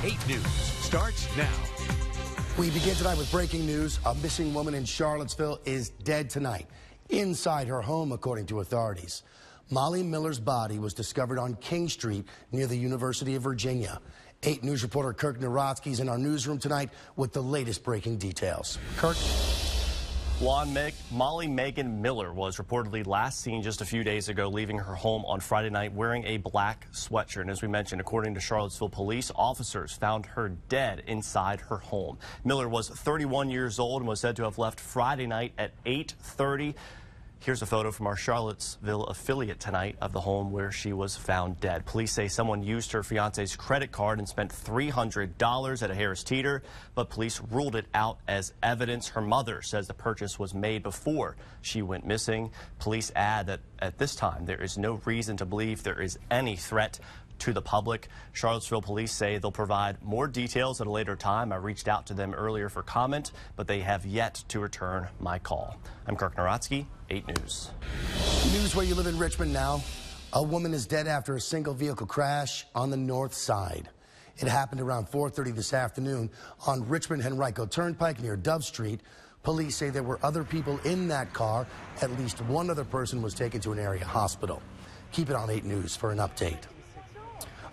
8 News starts now. We begin tonight with breaking news. A missing woman in Charlottesville is dead tonight inside her home, according to authorities. Molly Miller's body was discovered on King Street near the University of Virginia. 8 News reporter Kirk Narotsky is in our newsroom tonight with the latest breaking details. Kirk? Molly Megan Miller was reportedly last seen just a few days ago leaving her home on Friday night wearing a black sweatshirt. And as we mentioned, according to Charlottesville police, officers found her dead inside her home. Miller was 31 years old and was said to have left Friday night at 8:30. Here's a photo from our Charlottesville affiliate tonight of the home where she was found dead. Police say someone used her fiance's credit card and spent $300 at a Harris Teeter, but police ruled it out as evidence. Her mother says the purchase was made before she went missing. Police add that at this time there is no reason to believe there is any threat to the public. Charlottesville police say they'll provide more details at a later time. I reached out to them earlier for comment, but they have yet to return my call. I'm Kirk Narotsky, 8 News. News where you live in Richmond now. A woman is dead after a single vehicle crash on the north side. It happened around 4:30 this afternoon on Richmond-Henrico Turnpike near Dove Street. Police say there were other people in that car. At least one other person was taken to an area hospital. Keep it on 8 News for an update.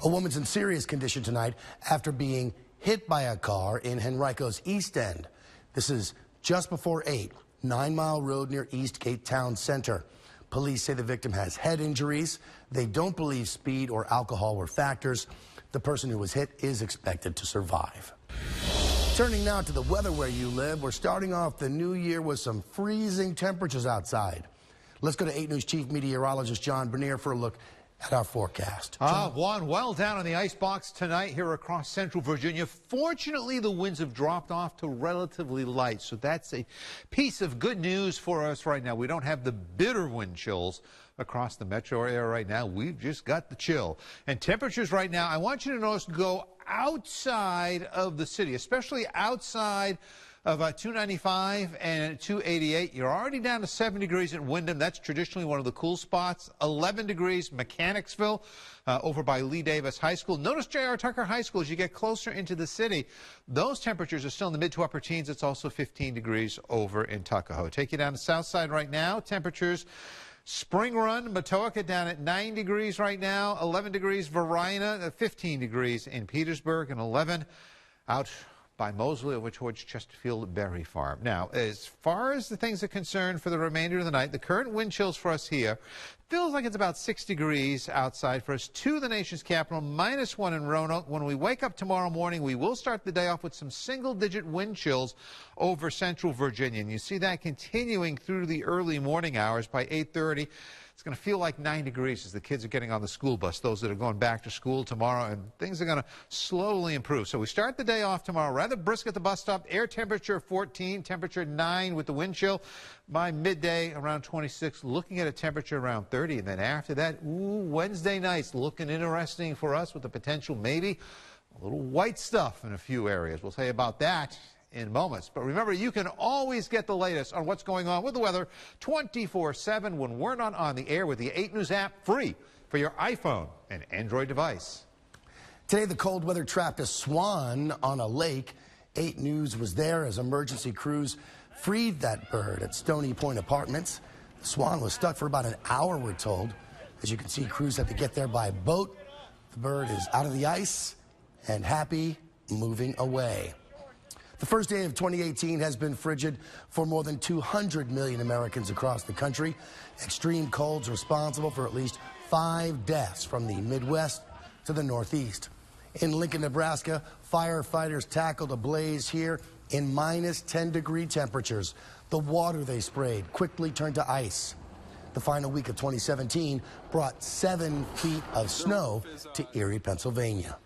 A woman's in serious condition tonight after being hit by a car in Henrico's East End. This is just before 8, 9 Mile Road near Eastgate Town Center. Police say the victim has head injuries. They don't believe speed or alcohol were factors. The person who was hit is expected to survive. Turning now to the weather where you live. We're starting off the new year with some freezing temperatures outside. Let's go to 8 News Chief Meteorologist John Bernier for a look at our forecast. Juan, well down on the icebox tonight here across central Virginia. Fortunately, the winds have dropped off to relatively light, so that's a piece of good news for us right now. We don't have the bitter wind chills across the metro area right now. We've just got the chill. And temperatures right now, I want you to notice, go outside of the city, especially outside of 295 and 288. You're already down to 7 degrees in Windham. That's traditionally one of the cool spots. 11 degrees Mechanicsville over by Lee Davis High School. Notice J.R. Tucker High School as you get closer into the city. Those temperatures are still in the mid to upper teens. It's also 15 degrees over in Tuckahoe. Take you down to south side right now. Temperatures Spring Run, Matoaka down at 9 degrees right now. 11 degrees Varina, 15 degrees in Petersburg, and 11 out by Mosley over towards Chesterfield Berry Farm. Now, as far as the things are concerned for the remainder of the night, the current wind chills for us here feels like it's about 6 degrees outside for us to the nation's capital, -1 in Roanoke. When we wake up tomorrow morning, we will start the day off with some single-digit wind chills over central Virginia. And you see that continuing through the early morning hours. By 8:30, it's going to feel like 9 degrees as the kids are getting on the school bus, those that are going back to school tomorrow, and things are going to slowly improve. So we start the day off tomorrow rather brisk at the bus stop. Air temperature 14, temperature 9 with the wind chill. By midday, around 26, looking at a temperature around 30. And then after that, Wednesday nights looking interesting for us with the potential maybe a little white stuff in a few areas. We'll tell you about that in moments. But remember, you can always get the latest on what's going on with the weather 24/7 when we're not on the air with the 8 News app, free for your iPhone and Android device. Today, the cold weather trapped a swan on a lake. 8 News was there as emergency crews freed that bird at Stony Point Apartments. The swan was stuck for about an hour, we're told. As you can see, crews had to get there by boat. The bird is out of the ice and happy, moving away. The first day of 2018 has been frigid for more than 200 million Americans across the country. Extreme cold's responsible for at least 5 deaths from the Midwest to the Northeast. In Lincoln, Nebraska, firefighters tackled a blaze here in -10-degree temperatures. The water they sprayed quickly turned to ice. The final week of 2017 brought 7 feet of snow to Erie, Pennsylvania.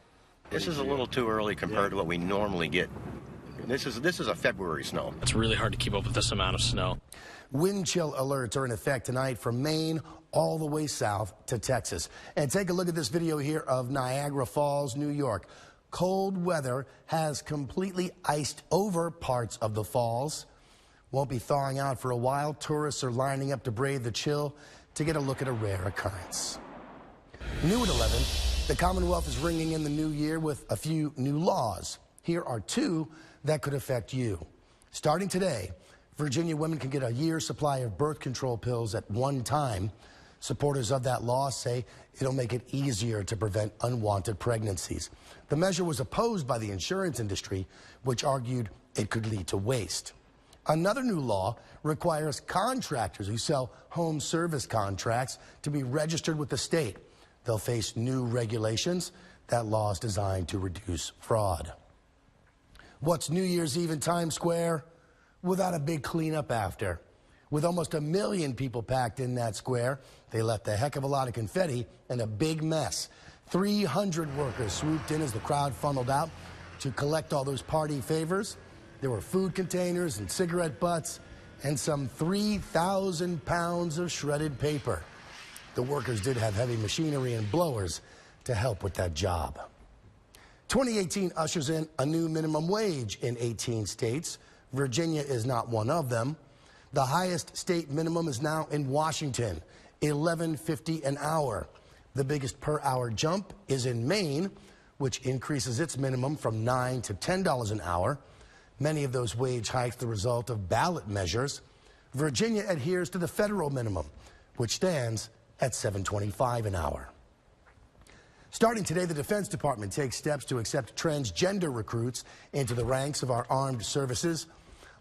This is a little too early compared to what we normally get. This is a February snow. It's really hard to keep up with this amount of snow. Wind chill alerts are in effect tonight from Maine all the way south to Texas. And take a look at this video here of Niagara Falls, New York. Cold weather has completely iced over parts of the falls. Won't be thawing out for a while. Tourists are lining up to brave the chill to get a look at a rare occurrence. New at 11. The Commonwealth is ringing in the new year with a few new laws. Here are two that could affect you. Starting today, Virginia women can get a year's supply of birth control pills at one time. Supporters of that law say it'll make it easier to prevent unwanted pregnancies. The measure was opposed by the insurance industry, which argued it could lead to waste. Another new law requires contractors who sell home service contracts to be registered with the state. They'll face new regulations. That law is designed to reduce fraud. What's New Year's Eve in Times Square without a big cleanup after? With almost 1 million people packed in that square, they left a heck of a lot of confetti and a big mess. 300 workers swooped in as the crowd funneled out to collect all those party favors. There were food containers and cigarette butts and some 3,000 pounds of shredded paper. The workers did have heavy machinery and blowers to help with that job. 2018 ushers in a new minimum wage in 18 states. Virginia is not one of them. The highest state minimum is now in Washington, $11.50 an hour. The biggest per hour jump is in Maine, which increases its minimum from $9 to $10 an hour. Many of those wage hikes the result of ballot measures. Virginia adheres to the federal minimum, which stands at $7.25 an hour. Starting today, the Defense Department takes steps to accept transgender recruits into the ranks of our armed services.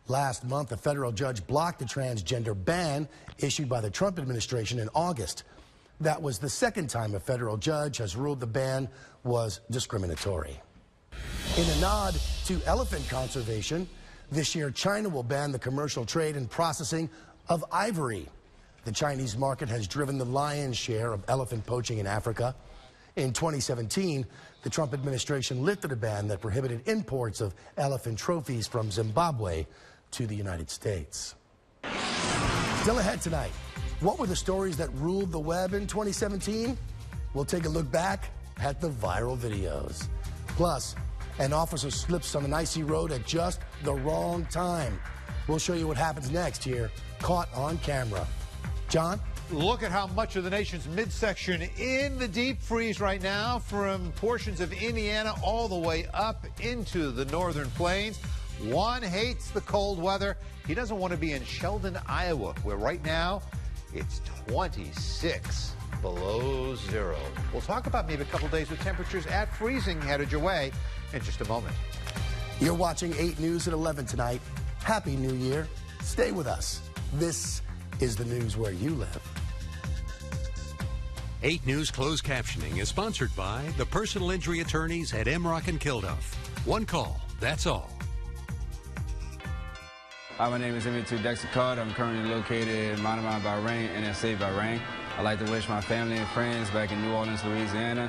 Last month, a federal judge blocked the transgender ban issued by the Trump administration in August. That was the second time a federal judge has ruled the ban was discriminatory. In a nod to elephant conservation, this year China will ban the commercial trade and processing of ivory. The Chinese market has driven the lion's share of elephant poaching in Africa. In 2017, the Trump administration lifted a ban that prohibited imports of elephant trophies from Zimbabwe to the United States. Still ahead tonight, what were the stories that ruled the web in 2017? We'll take a look back at the viral videos. Plus, an officer slips on an icy road at just the wrong time. We'll show you what happens next here, caught on camera. John? Look at how much of the nation's midsection in the deep freeze right now, from portions of Indiana all the way up into the northern plains. Juan hates the cold weather. He doesn't want to be in Sheldon, Iowa, where right now it's 26 below zero. We'll talk about maybe a couple days with temperatures at freezing headed your way in just a moment. You're watching 8 News at 11 tonight. Happy New Year. Stay with us. This is the news where you live. 8 News closed captioning is sponsored by the personal injury attorneys at Emrock and Kilduff. One call, that's all. Hi, my name is Emmett Dexter Carter. I'm currently located in Manama, Bahrain, NSA, Bahrain. I'd like to wish my family and friends back in New Orleans, Louisiana,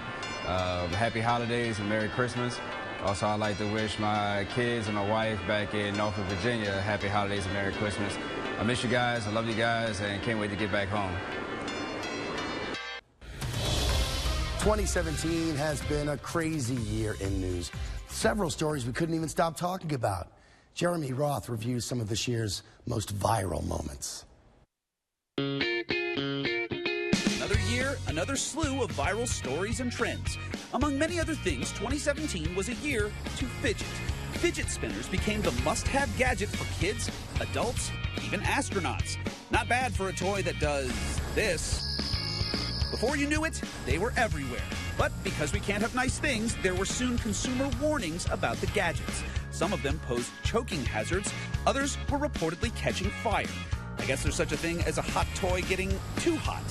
happy holidays and Merry Christmas. Also, I'd like to wish my kids and my wife back in Norfolk, Virginia, happy holidays and Merry Christmas. I miss you guys, I love you guys, and can't wait to get back home. 2017 has been a crazy year in news. Several stories we couldn't even stop talking about. Jeremy Roth reviews some of this year's most viral moments. Another year, another slew of viral stories and trends. Among many other things, 2017 was a year to fidget. Fidget spinners became the must-have gadget for kids, adults, even astronauts. Not bad for a toy that does this. Before you knew it, they were everywhere. But because we can't have nice things, there were soon consumer warnings about the gadgets. Some of them posed choking hazards, others were reportedly catching fire. I guess there's such a thing as a hot toy getting too hot.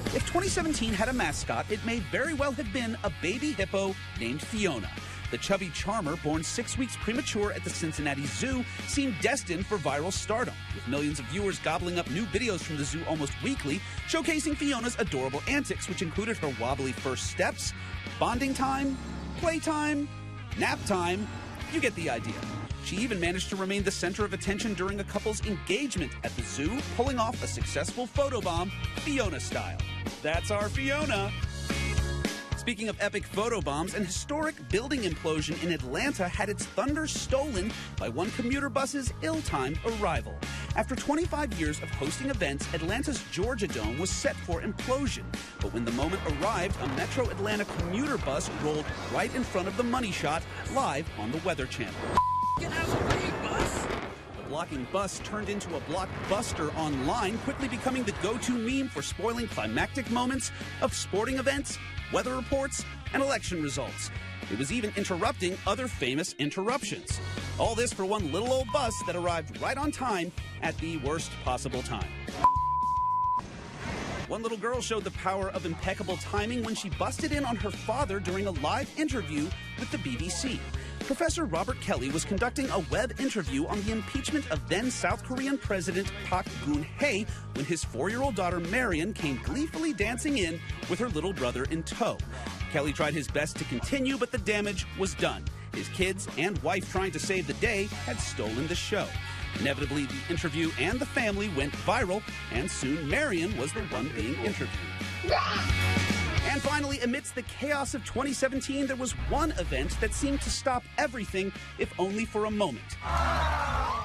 If 2017 had a mascot, it may very well have been a baby hippo named Fiona. The chubby charmer, born 6 weeks premature at the Cincinnati Zoo, seemed destined for viral stardom, with millions of viewers gobbling up new videos from the zoo almost weekly, showcasing Fiona's adorable antics, which included her wobbly first steps, bonding time, playtime, nap time. You get the idea. She even managed to remain the center of attention during a couple's engagement at the zoo, pulling off a successful photobomb, Fiona style. That's our Fiona. Speaking of epic photobombs, an historic building implosion in Atlanta had its thunder stolen by one commuter bus's ill-timed arrival. After 25 years of hosting events, Atlanta's Georgia Dome was set for implosion. But when the moment arrived, a Metro Atlanta commuter bus rolled right in front of the Money Shot, live on the Weather Channel. Get out of the way, bus! The blocking bus turned into a blockbuster online, quickly becoming the go-to meme for spoiling climactic moments of sporting events, weather reports, and election results. It was even interrupting other famous interruptions. All this for one little old bus that arrived right on time at the worst possible time. One little girl showed the power of impeccable timing when she busted in on her father during a live interview with the BBC. Professor Robert Kelly was conducting a web interview on the impeachment of then South Korean President Park Geun-hye when his 4-year-old daughter Marion came gleefully dancing in with her little brother in tow. Kelly tried his best to continue, but the damage was done. His kids and wife trying to save the day had stolen the show. Inevitably, the interview and the family went viral, and soon Marion was the one being interviewed. And finally, amidst the chaos of 2017, there was one event that seemed to stop everything, if only for a moment.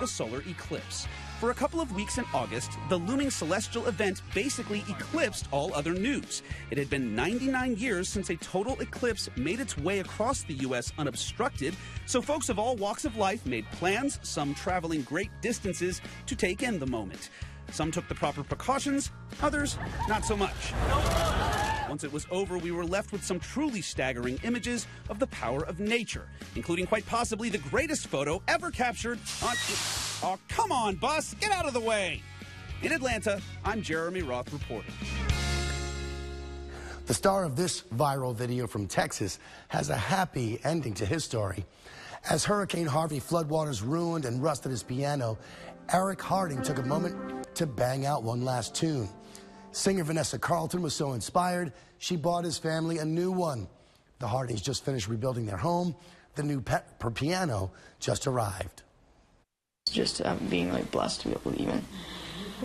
The solar eclipse. For a couple of weeks in August, the looming celestial event basically eclipsed all other news. It had been 99 years since a total eclipse made its way across the U.S. unobstructed, so folks of all walks of life made plans, some traveling great distances, to take in the moment. Some took the proper precautions, others not so much. Once it was over, we were left with some truly staggering images of the power of nature, including quite possibly the greatest photo ever captured on... Oh, come on, bus! Get out of the way! In Atlanta, I'm Jeremy Roth reporting. The star of this viral video from Texas has a happy ending to his story. As Hurricane Harvey floodwaters ruined and rusted his piano, Eric Harding took a moment to bang out one last tune. Singer Vanessa Carlton was so inspired, she bought his family a new one. The Hardings just finished rebuilding their home. The new piano just arrived. Just being blessed to be able to even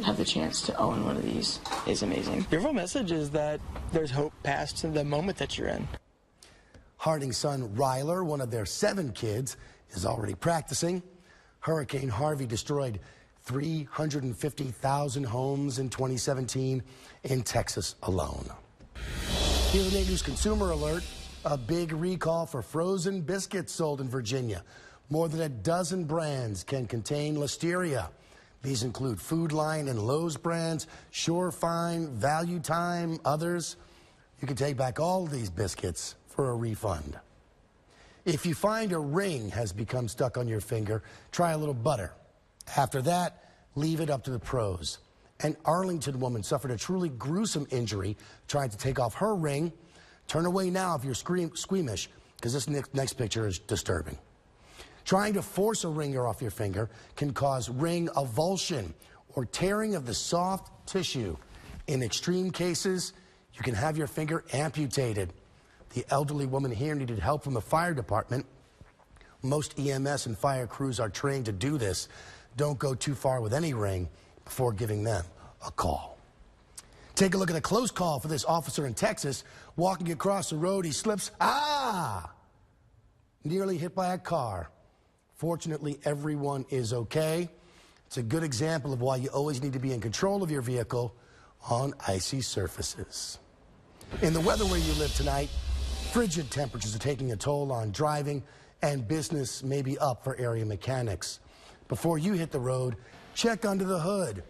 have the chance to own one of these is amazing. Your whole message is that there's hope past the moment that you're in. Harding's son Ryler, one of their 7 kids, is already practicing. Hurricane Harvey destroyed 350,000 homes in 2017 in Texas alone. Here in 8 News Consumer Alert, a big recall for frozen biscuits sold in Virginia. More than a dozen brands can contain Listeria. These include Food Lion and Lowe's brands, Surefine, Value Time, others. You can take back all of these biscuits for a refund. If you find a ring has become stuck on your finger, try a little butter. After that, leave it up to the pros. An Arlington woman suffered a truly gruesome injury trying to take off her ring. Turn away now if you're squeamish, because this next picture is disturbing. Trying to force a ringer off your finger can cause ring avulsion, or tearing of the soft tissue. In extreme cases, you can have your finger amputated. The elderly woman here needed help from the fire department. Most EMS and fire crews are trained to do this. Don't go too far with any ring before giving them a call. Take a look at a close call for this officer in Texas. Walking across the road, he slips, nearly hit by a car. Fortunately, everyone is okay. It's a good example of why you always need to be in control of your vehicle on icy surfaces. In the weather where you live tonight, frigid temperatures are taking a toll on driving, and business may be up for area mechanics. Before you hit the road, check under the hood.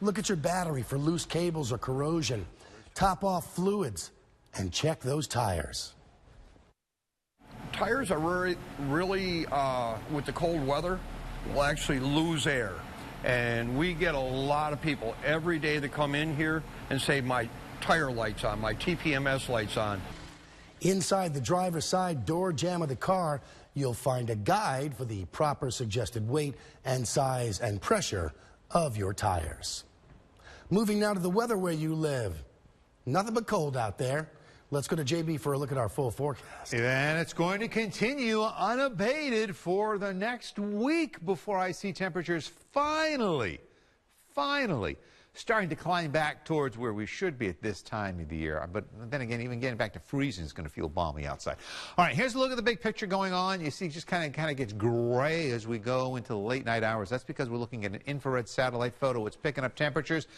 Look at your battery for loose cables or corrosion. Top off fluids and check those tires. Tires are really with the cold weather, will actually lose air. And we get a lot of people every day that come in here and say, my tire light's on, my TPMS light's on. Inside the driver's side door jamb of the car, you'll find a guide for the proper suggested weight and size and pressure of your tires. Moving now to the weather where you live. Nothing but cold out there. Let's go to JB for a look at our full forecast. And it's going to continue unabated for the next week before I see temperatures finally starting to climb back towards where we should be at this time of the year. But then again, even getting back to freezing is going to feel balmy outside. All right, here's a look at the big picture going on. You see, it just kind of gets gray as we go into the late night hours. That's because we're looking at an infrared satellite photo. It's picking up temperatures.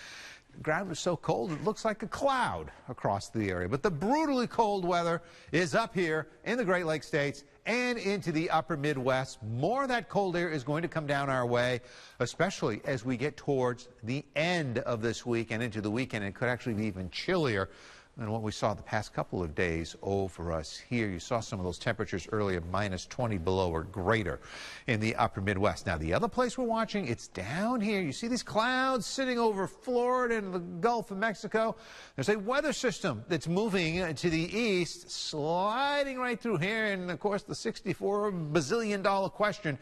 The ground was so cold it looks like a cloud across the area. But the brutally cold weather is up here in the Great Lakes states and into the upper Midwest. More of that cold air is going to come down our way, especially as we get towards the end of this week and into the weekend. It could actually be even chillier than what we saw the past couple of days over us here. You saw some of those temperatures earlier, -20 below or greater in the upper Midwest. Now, the other place we're watching, it's down here. You see these clouds sitting over Florida and the Gulf of Mexico. There's a weather system that's moving to the east, sliding right through here. And, of course, the $64 bazillion question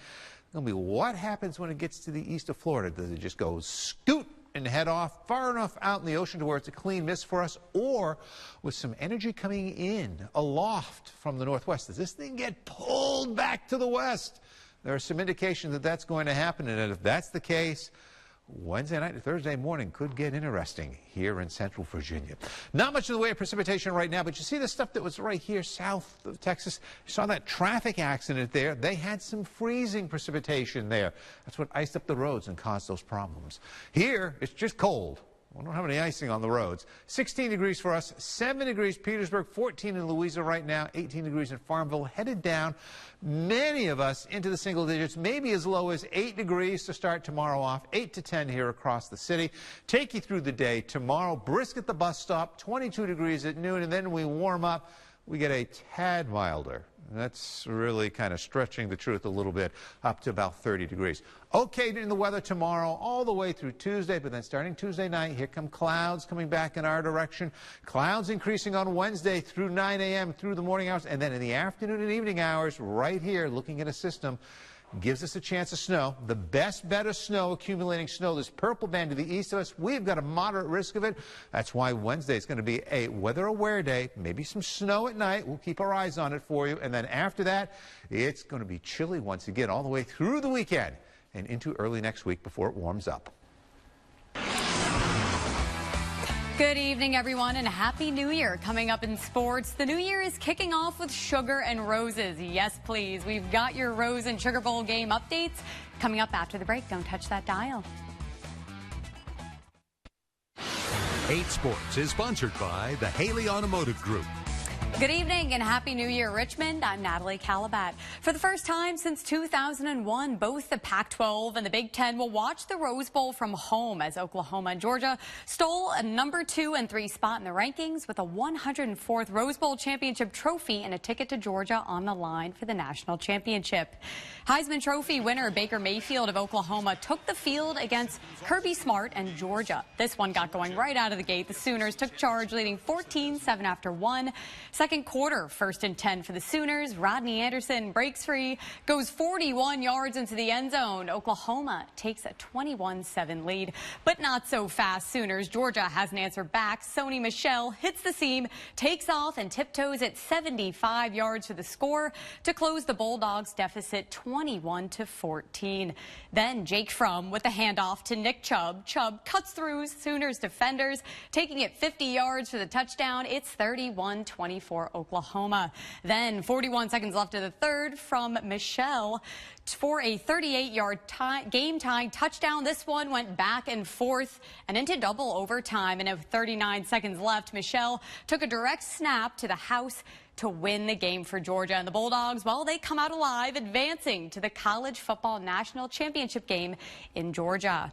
going to be what happens when it gets to the east of Florida? Does it just go scoot and head off far enough out in the ocean to where it's a clean miss for us, or with some energy coming in aloft from the northwest, does this thing get pulled back to the west? There are some indications that that's going to happen, and if that's the case, Wednesday night to Thursday morning could get interesting here in central Virginia. Not much in the way of precipitation right now, but you see the stuff that was right here south of Texas. You saw that traffic accident there. They had some freezing precipitation there. That's what iced up the roads and caused those problems. Here, it's just cold. We don't have any icing on the roads. 16 degrees for us, 7 degrees Petersburg, 14 in Louisa right now, 18 degrees in Farmville, headed down. Many of us into the single digits, maybe as low as 8 degrees to start tomorrow off, 8 to 10 here across the city. Take you through the day. Tomorrow, brisk at the bus stop, 22 degrees at noon, and then we warm up. We get a tad milder. That's really kind of stretching the truth a little bit, up to about 30 degrees. Okay in the weather tomorrow all the way through Tuesday, but then starting Tuesday night, here come clouds coming back in our direction. Clouds increasing on Wednesday through 9 a.m. through the morning hours, and then in the afternoon and evening hours, right here, looking at a system, gives us a chance of snow. The best bet of snow, accumulating snow, this purple band to the east of us. We've got a moderate risk of it. That's why Wednesday is going to be a weather-aware day. Maybe some snow at night. We'll keep our eyes on it for you. And then after that, it's going to be chilly once again all the way through the weekend and into early next week before it warms up. Good evening, everyone, and Happy New Year. Coming up in sports, the new year is kicking off with Sugar and Roses. Yes, please. We've got your Rose and Sugar Bowl game updates coming up after the break. Don't touch that dial. 8 Sports is sponsored by the Haley Automotive Group. Good evening and Happy New Year, Richmond. I'm Natalie Calabat. For the first time since 2001, both the Pac-12 and the Big Ten will watch the Rose Bowl from home as Oklahoma and Georgia stole a number 2 and 3 spot in the rankings with a 104th Rose Bowl championship trophy and a ticket to Georgia on the line for the national championship. Heisman Trophy winner Baker Mayfield of Oklahoma took the field against Kirby Smart and Georgia. This one got going right out of the gate. The Sooners took charge, leading 14-7 after 1. Second quarter, 1st and 10 for the Sooners. Rodney Anderson breaks free, goes 41 yards into the end zone. Oklahoma takes a 21-7 lead, but not so fast. Sooners. Georgia has an answer back. Sony Michel hits the seam, takes off, and tiptoes at 75 yards for the score to close the Bulldogs' deficit 21-14. Then Jake Fromm with the handoff to Nick Chubb. Chubb cuts through Sooners defenders, taking it 50 yards for the touchdown. It's 31-24 Oklahoma. Then 41 seconds left of the third from Michel for a 38-yard game-tying touchdown. This one went back and forth and into double overtime. And with 39 seconds left, Michel took a direct snap to the house to win the game for Georgia. And the Bulldogs, well, they come out alive, advancing to the College Football National Championship game in Georgia.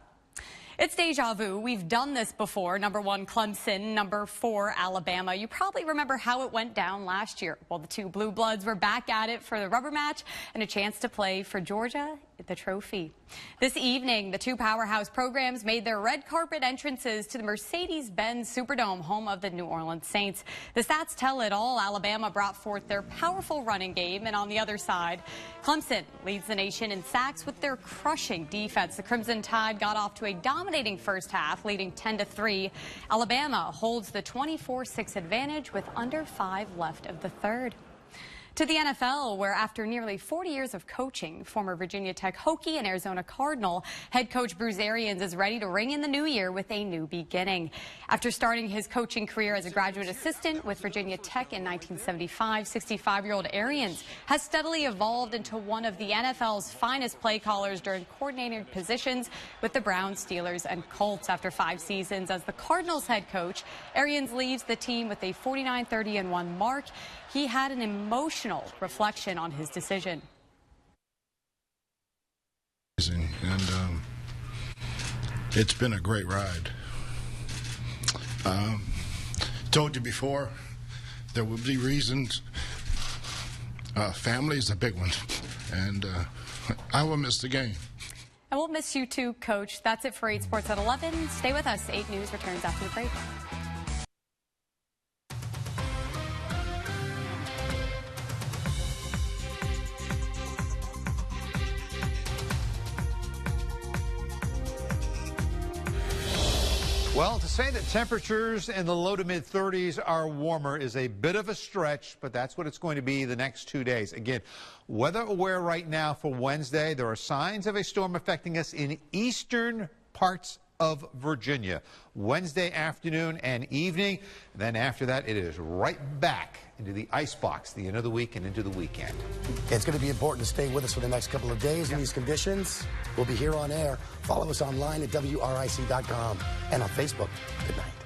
It's deja vu. We've done this before. Number 1, Clemson. Number 4, Alabama. You probably remember how it went down last year. Well, the two Blue Bloods were back at it for the rubber match and a chance to play for Georgia the trophy. This evening, the two powerhouse programs made their red carpet entrances to the Mercedes-Benz Superdome, home of the New Orleans Saints. The stats tell it all. Alabama brought forth their powerful running game, and on the other side, Clemson leads the nation in sacks with their crushing defense. The Crimson Tide got off to a dominating first half, leading 10-3. Alabama holds the 24-6 advantage with under 5 left of the third. To the NFL, where after nearly 40 years of coaching, former Virginia Tech Hokie and Arizona Cardinal head coach Bruce Arians is ready to ring in the new year with a new beginning. After starting his coaching career as a graduate assistant with Virginia Tech in 1975, 65-year-old Arians has steadily evolved into one of the NFL's finest play callers during coordinating positions with the Browns, Steelers, and Colts. After 5 seasons as the Cardinals head coach, Arians leaves the team with a 49-30-1 mark. He had an emotional reflection on his decision. And it's been a great ride. Told you before, there will be reasons. Family is a big one, and I will miss the game. And we'll miss you too, Coach. That's it for 8 Sports at 11. Stay with us. 8 News returns after the break. Well, to say that temperatures in the low to mid 30s are warmer is a bit of a stretch, but that's what it's going to be the next 2 days. Again, weather aware right now for Wednesday. There are signs of a storm affecting us in eastern parts of Virginia. Wednesday afternoon and evening. Then after that, it is right back into the icebox, the end of the week and into the weekend. It's going to be important to stay with us for the next couple of days in these conditions. We'll be here on air. Follow us online at WRIC.com and on Facebook. Good night.